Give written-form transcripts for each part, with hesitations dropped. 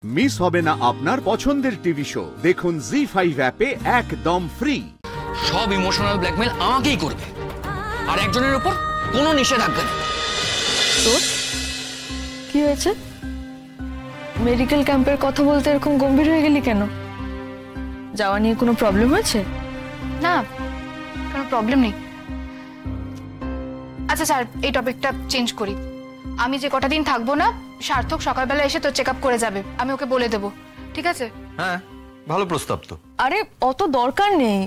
Miss হবে না আপনার পছন্দের টিভি শো। দেখুন জি5 অ্যাপে একদম ফ্রি। সব ইমোশনাল ব্ল্যাকমেল আমাকেই করবে, আর একজনের উপর কোনো নিষেধাজ্ঞা নেই। তো কি হয়েছে? মেডিকেল ক্যাম্পের কথা বলতে এরকম গম্ভীর হয়ে গেলি কেন? যাওয়া নিয়ে কোনো প্রবলেম হয়েছে? না, কোনো প্রবলেম নেই। আচ্ছা স্যার, এই টপিকটা চেঞ্জ করি। আমি যে কটা দিন থাকবো না, সার্থক সকালবেলা এসে তোর চেক আপ করে যাবে, আমি ওকে বলে দেবো, ঠিক আছে? হ্যাঁ, ভালো প্রস্তাব তো। আরে অত দরকার নেই।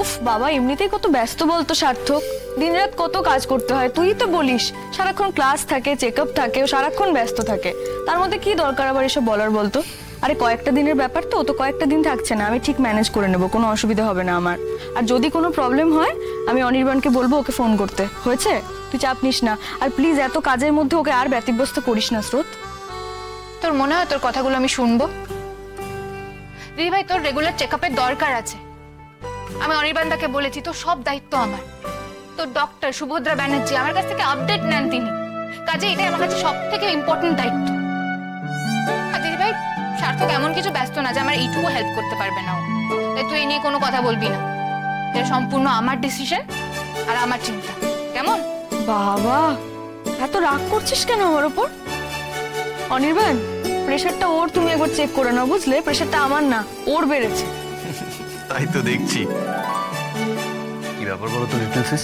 উফ বাবা, এমনিতেই কত ব্যস্ত বলতো সার্থক, দিনরাত কত কাজ করতে হয়। তুই তো বলিস সারাক্ষণ ক্লাস থাকে, চেক আপ থাকে, ও সারাক্ষণ ব্যস্ত থাকে। তার মধ্যে কি দরকার আবার এসব বলার বলতো? আরে কয়েকটা দিনের ব্যাপার তো, ও তো কয়েকটা দিন থাকছে না, আমি ঠিক ম্যানেজ করে নেবো, কোনো অসুবিধা হবে না আমার। আর যদি কোনো প্রবলেম হয় আমি অনির্বাণকে বলবো ওকে ফোন করতে, হয়েছে? তুই চাপ নিস না। আর প্লিজ এত কাজের মধ্যে ওকে আর ব্যতিব্যস্ত করিস না স্রোত। তোর মনে হয় তোর কথাগুলো আমি শুনবো? দিদি ভাই, তোর রেগুলার চেক আপের দরকার আছে। আমি অনির্বাণদাকে বলেছি তোর সব দায়িত্ব আমার। তোর ডক্টর সুভদ্রা ব্যানার্জি আমার কাছ থেকে আপডেট নেন তিনি, কাজে এটাই আমার কাছে সব থেকে ইম্পর্টেন্ট দায়িত্ব। আর দিদি ভাই, সার্থক এমন কিছু ব্যস্ত না যে আমার এইটুকু হেল্প করতে পারবে না ও, তাই তুই এ নিয়ে কোনো কথা বলবি না। এটা সম্পূর্ণ আমার ডিসিশন আর আমার চিন্তা, কেমন? বাবা, এত রাগ করছিস কেন আমার উপর? অনির্বাণ, প্রেশারটা ওর, তুমি একবার চেক করে নাও, বুঝলে? প্রেশারটা আমার না, ওর বেড়েছে। তাই তো দেখছি। কি ব্যাপার বলো তো রিফ্লেক্সিস?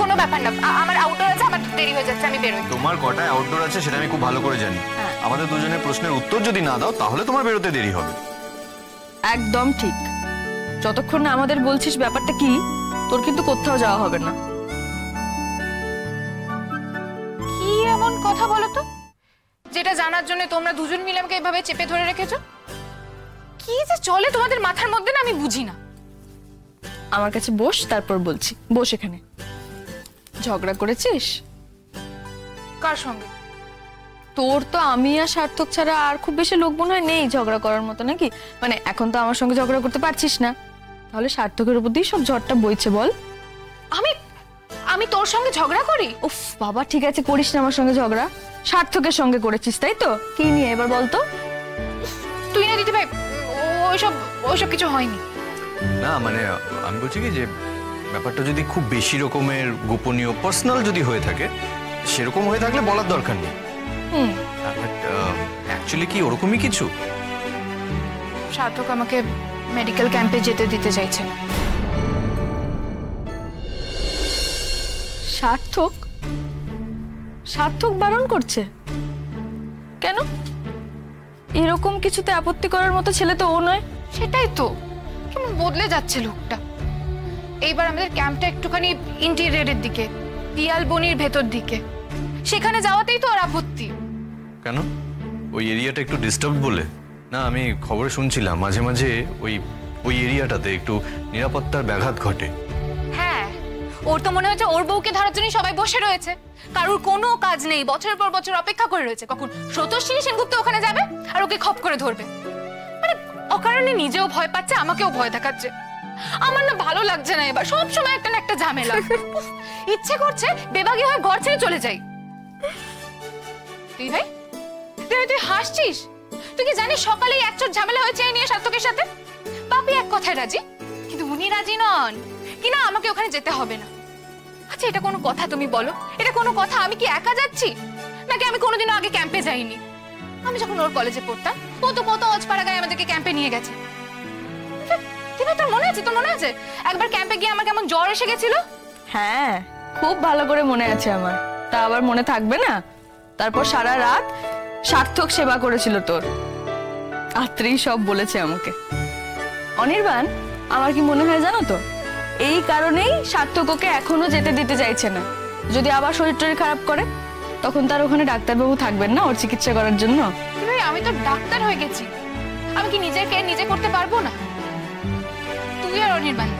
কোনো ব্যাপার না, আমার আউটডোর আছে, আমার দেরি হয়ে যাচ্ছে, আমি বেরোই। তোমার কটায় আউটডোর আছে সেটা আমি খুব ভালো করে জানি। আমাদের দুজনের প্রশ্নের উত্তর যদি না দাও তাহলে তোমার বেরোতে দেরি হবে। একদম ঠিক। যতক্ষণ না আমাদের বলছিস ব্যাপারটা কি, তোর কিন্তু কোথাও যাওয়া হবে না। কি এমন কথা বলো তো, যেটা জানার জন্য তোমরা দুজন মিলে আমাকে এভাবে চেপে ধরে রেখেছো? কি যে চলে তোমাদের মাথার মধ্যে না, আমি বুঝি না। আমার কাছে বস, তারপর বলছি। বস এখানে। ঝগড়া করেছিস? কার সঙ্গে? তোর তো আমি আর সার্থক ছাড়া আর খুব বেশি লোক মনে হয় নেই ঝগড়া করার মতো, নাকি? মানে এখন তো আমার সঙ্গে ঝগড়া করতে পারছিস না, তাহলে সার্থকের উপর দিয়ে সব ঝড়টা বইছে বল। আমি আমি তোর সঙ্গে ঝগড়া করি? উফ বাবা, ঠিক আছে, করিস না আমার সঙ্গে ঝগড়া। সার্থকের সঙ্গে করেছিস, তাই তো? কি নিয়ে এবার বলতো? তুই না দিদি ভাই, ওইসব কিছু হয়নি। না মানে আমি বলছি কি যে ব্যাপারটা যদি খুব বেশি রকমের গোপনীয় পার্সোনাল যদি হয়ে থাকে, সেরকম হয়ে থাকলে বলার দরকার নেই। বাট অ্যাকচুয়ালি কি ওরকমই কিছু? সার্থক আমাকে মেডিকেল ক্যাম্পে যেতে দিতে চাইছে। সার্থক? সার্থক বারণ করছে কেন? এরকম কিছুতে আপত্তি করার মতো ছেলে তো ও নয়। সেটাই তো, কেমন বদলে যাচ্ছে লোকটা। এইবার আমাদের ক্যাম্পটা একটুখানি ইন্টেরিয়রের দিকে, পিয়াল বনির ভেতর দিকে, সেখানে যাওয়াতেই তো আর আপত্তি। কেন? ওই এরিয়াটা একটু ডিস্টার্ব বলে? না, আমি খবরে শুনছিলাম মাঝে মাঝে ওই এরিয়াটাতে একটু নিরাপত্তার ব্যাঘাত ঘটে। হ্যাঁ, ওর তো মনে হচ্ছে ওর বউকে ধরার জন্য সবাই বসে রয়েছে, কারোর কোনো কাজ নেই, বছরের পর বছর অপেক্ষা করে রয়েছে কখন স্রোতস্বিনী সেনগুপ্ত ওখানে যাবে আর ওকে খপ করে ধরবে। মানে অকারণে নিজেও ভয় পাচ্ছে, আমাকেও ভয় দেখাচ্ছে। আমার না ভালো লাগছে না, এবার সব সময় একটা না একটা ঝামেলা। ইচ্ছে করছে বেবাগী হয়ে ঘর ছেড়ে চলে যাই। তুই ভাই, তুই হাসছিস? তুই কি জানিস সকালেই একচোট ঝামেলা হয়েছে এই নিয়ে সার্থকের সাথে? বাপি এক কথায় রাজি, কিন্তু উনি রাজি নন কিনা আমাকে ওখানে যেতে হবে না। আচ্ছা, এটা কোনো কথা তুমি বলো? এটা কোনো কথা? আমি কি একা যাচ্ছি, নাকি আমি কোনোদিনও আগে ক্যাম্পে যাইনি? আমি যখন ওর কলেজে পড়তাম, ও তো কত অজপাড়া গায়ে আমাদেরকে ক্যাম্পে নিয়ে গেছে। তোর মনে আছে? তোর মনে আছে একবার ক্যাম্পে গিয়ে আমার কেমন জ্বর এসে গেছিল? হ্যাঁ, খুব ভালো করে মনে আছে আমার। তা আবার মনে থাকবে না? তারপর সারা রাত সার্থক সেবা করেছিল তোর। রাত্রেই সব বলেছে আমাকে। অনির্বাণ, আমার কি মনে হয় জানো তো, এই কারণেই সার্থক ওকে এখনো যেতে দিতে চাইছে না। যদি আবার শরীর টরীর খারাপ করে, তখন তার ওখানে ডাক্তারবাবু থাকবেন না ওর চিকিৎসা করার জন্য। আমি তো ডাক্তার হয়ে গেছি, আমি কি নিজেকে নিজে করতে পারবো না? তুই আর অনির্বাণ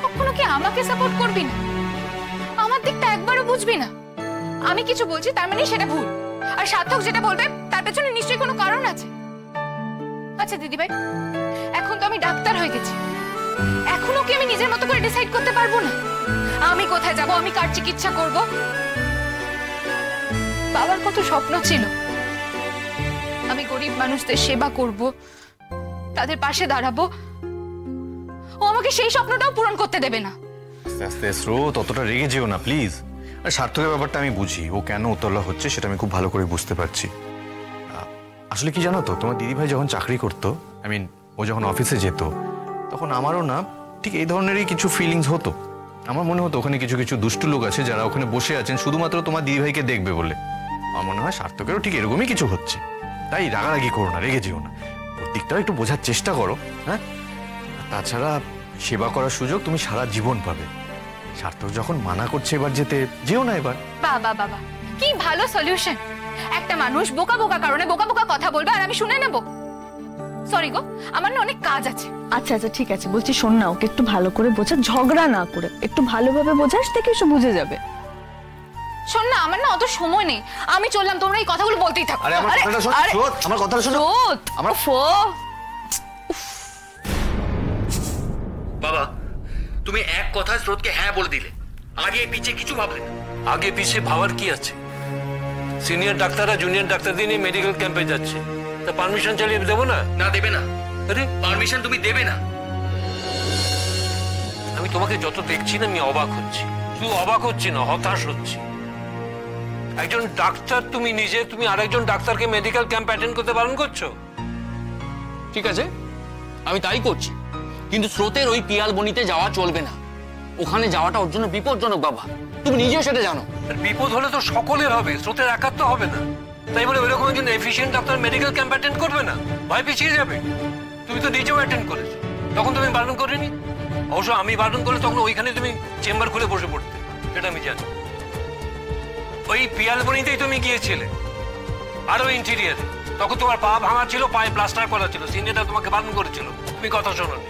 কখনো কি আমাকে সাপোর্ট করবি না? আমার দিকটা একবারও বুঝবি না? আমি কিছু বলছি তার মানে সেটা ভুল, আর সার্থক যেটা বলবে তার পেছনে নিশ্চয়ই কোনো কারণ আছে। আচ্ছা দিদি ভাই, এখন তো আমি ডাক্তার হয়ে গেছি, এখনো কি আমি নিজের মতো করে ডিসাইড করতে পারবো না আমি কোথায় যাব, আমি কার চিকিৎসা করব? বাবার কত স্বপ্ন ছিল, আমি গরিব মানুষদের সেবা করব, তাদের পাশে দাঁড়াবো, ও আমাকে সেই স্বপ্নটাও পূরণ করতে দেবে না। আস্তে আস্তে স্রোত, অতটা রেগে যেও না প্লিজ। আর সার্থকের ব্যাপারটা আমি বুঝি, ও কেন উতলা হচ্ছে সেটা আমি খুব ভালো করে বুঝতে পারছি। আসলে কি জানো তো, তোমার দিদিভাই যখন চাকরি করতো, ও যখন অফিসে যেত, তখন আমারও না ঠিক এই ধরনেরই কিছু ফিলিংস হতো। আমার মনে হতো ওখানে কিছু কিছু দুষ্টু লোক আছে যারা ওখানে বসে আছেন শুধুমাত্র তোমার দিদিভাইকে দেখবে বলে। আমার মনে হয় সার্থকেরও ঠিক এরকমই কিছু হচ্ছে। তাই রাগারাগি করো না, রেগে যেও না, ওর দিকটাও একটু বোঝার চেষ্টা করো। হ্যাঁ, তাছাড়া সেবা করার সুযোগ তুমি সারা জীবন পাবে। সার্থক যখন মানা করছে এবার যেও না এবার। বাবা বাবা, কি ভালো সলিউশন। একটা মানুষ বোকা বোকা কারণে বোকা বোকা কথা বলবে আর আমি শুনে নেব। সরি গো, আমার না অনেক কাজ আছে। আচ্ছা আচ্ছা ঠিক আছে, বলছি শোন না, ওকে একটু ভালো করে বোঝা, ঝগড়া না করে একটু ভালোভাবে বোঝাস, দেখে এসে বুঝে যাবে। শোন না, আমার না অত সময় নেই, আমি চললাম, তোমরা এই কথাগুলো বলতেই থাকো। আরে আমার কথাটা শোন, স্রোত, আমার কথাটা শোনো। স্রোত, আমার বাবা, তুমি এক কথায় স্রোতকে হ্যাঁ বলে দিলে, আগে পিছে কিছু ভাবলে না। আগে পিছে ভাবার কি আছে? সিনিয়র ডাক্তাররা জুনিয়র ডাক্তারদের নিয়ে মেডিকেল ক্যাম্পে যাচ্ছে, তা পারমিশন চালিয়ে দেবো না? না, দেবে না। আরে পারমিশন তুমি দেবে না। আমি তোমাকে যত দেখছি না আমি অবাক হচ্ছি, শুধু অবাক হচ্ছি না, হতাশ হচ্ছি। একজন ডাক্তার তুমি নিজে, তুমি আরেকজন ডাক্তারকে মেডিকেল ক্যাম্প অ্যাটেন্ড করতে বারণ করছো? ঠিক আছে, আমি তাই করছি, কিন্তু স্রোতের ওই পিয়ালবনিতে যাওয়া চলবে না। ওখানে যাওয়াটা ওর জন্য বিপজ্জনক বাবা, তুমি নিজেও সেটা জানো। আর বিপদ হলে তো সকলের হবে, স্রোতের একার তো হবে না। তাই বলে ওইরকম একজন efficient doctor medical camp attend করবে না? ভয় পিছিয়ে যাবে। তুমি তো নিজেও অ্যাটেন্ড করেছো, তখন তুমি বারণ করিনি। অবশ্য আমি বারণ করলে তখন ওইখানে তুমি চেম্বার খুলে বসে পড়তে, এটা আমি জানি। ওই পিয়ালবনিতেই তুমি গিয়েছিলে, আরো ইন্টেরিয়ারে, তখন তোমার পা ভাঙা ছিল, পায়ে প্লাস্টার করা ছিল, সিনিয়রটা তোমাকে বারণ করেছিল, তুমি কথা শোনোনি।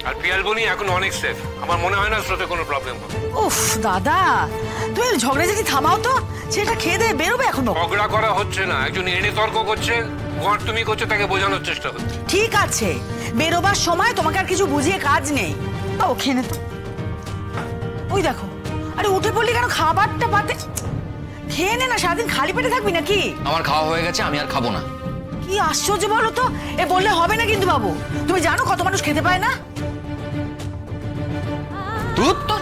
আর পিয়ালবনি এখন অনেক সেফ, আমার মনে হয় না স্রোতে কোনো প্রবলেম হবে। উফ দাদা, তুমি ঝগড়াঝাটি থামাও তো, সেটা খেয়ে দিয়ে বেরোবে এখনো। ঝগড়া করা হচ্ছে না, একজন এনে তর্ক করছে, গোয়ার তুমি করছো, তাকে বোঝানোর চেষ্টা করছে। ঠিক আছে, বেরোবার সময় তোমাকে আর কিছু বুঝিয়ে কাজ নেই। ও খেয়ে নে তো। ওই দেখো, আরে উঠে পড়লি কেন? খাবারটা পাতে খেয়ে নে না, সারাদিন খালি পেটে থাকবি নাকি? আমার খাওয়া হয়ে গেছে, আমি আর খাবো না। কি আশ্চর্য বলো তো, এ বললে হবে না কিন্তু বাবু। তুমি জানো কত মানুষ খেতে পায় না? দুধ তো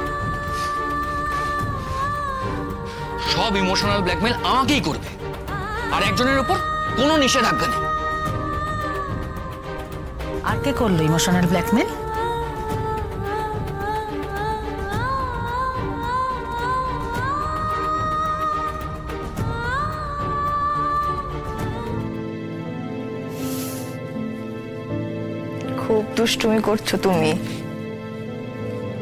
সব ইমোশনাল ব্ল্যাকমেল আমাকেই করবে, আর একজনের উপর কোনো নিষেধাজ্ঞা নেই। আর কে করলো ইমোশনাল ব্ল্যাকমেল? খুব দুষ্টুমি করছো তুমি,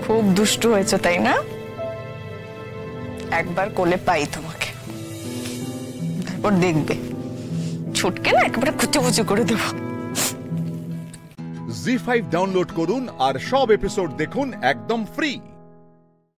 খুব দুষ্টু হয়েছো তাই না? একবার কোলে পাই তোমাকে, তারপর দেখবে ছুটকে না একেবারে কুচি করে দেবো। জি5 ডাউনলোড করুন আর সব এপিসোড দেখুন একদম ফ্রি।